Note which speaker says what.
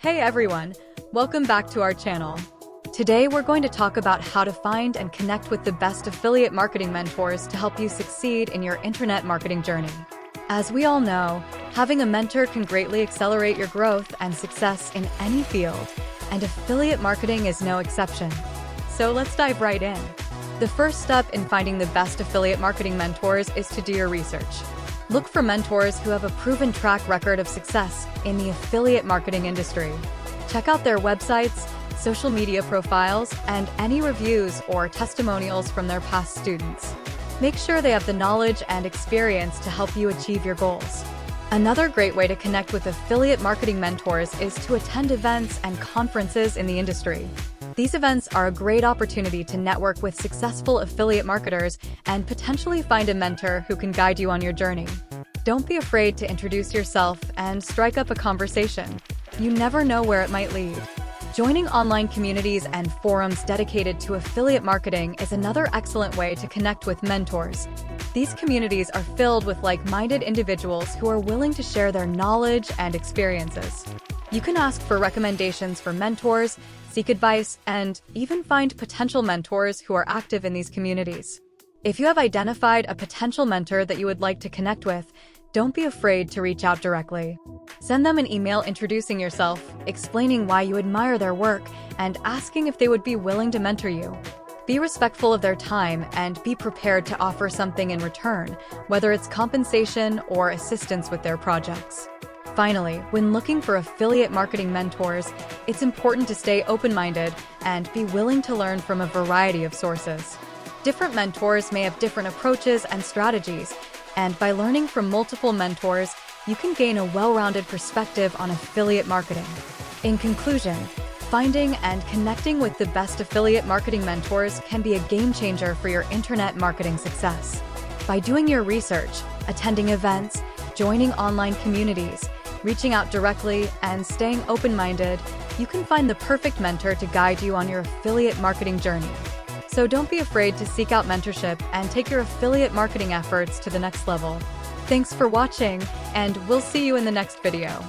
Speaker 1: Hey everyone, welcome back to our channel. Today we're going to talk about how to find and connect with the best affiliate marketing mentors to help you succeed in your internet marketing journey. As we all know, having a mentor can greatly accelerate your growth and success in any field, and affiliate marketing is no exception. So let's dive right in. The first step in finding the best affiliate marketing mentors is to do your research. Look for mentors who have a proven track record of success in the affiliate marketing industry. Check out their websites, social media profiles, and any reviews or testimonials from their past students. Make sure they have the knowledge and experience to help you achieve your goals. Another great way to connect with affiliate marketing mentors is to attend events and conferences in the industry. These events are a great opportunity to network with successful affiliate marketers and potentially find a mentor who can guide you on your journey. Don't be afraid to introduce yourself and strike up a conversation. You never know where it might lead. Joining online communities and forums dedicated to affiliate marketing is another excellent way to connect with mentors. These communities are filled with like-minded individuals who are willing to share their knowledge and experiences. You can ask for recommendations for mentors, seek advice, and even find potential mentors who are active in these communities. If you have identified a potential mentor that you would like to connect with, don't be afraid to reach out directly. Send them an email introducing yourself, explaining why you admire their work, and asking if they would be willing to mentor you. Be respectful of their time and be prepared to offer something in return, whether it's compensation or assistance with their projects. Finally, when looking for affiliate marketing mentors, it's important to stay open-minded and be willing to learn from a variety of sources. Different mentors may have different approaches and strategies, and by learning from multiple mentors, you can gain a well-rounded perspective on affiliate marketing. In conclusion, finding and connecting with the best affiliate marketing mentors can be a game changer for your internet marketing success. By doing your research, attending events, joining online communities, reaching out directly, and staying open-minded, you can find the perfect mentor to guide you on your affiliate marketing journey. So don't be afraid to seek out mentorship and take your affiliate marketing efforts to the next level. Thanks for watching, and we'll see you in the next video.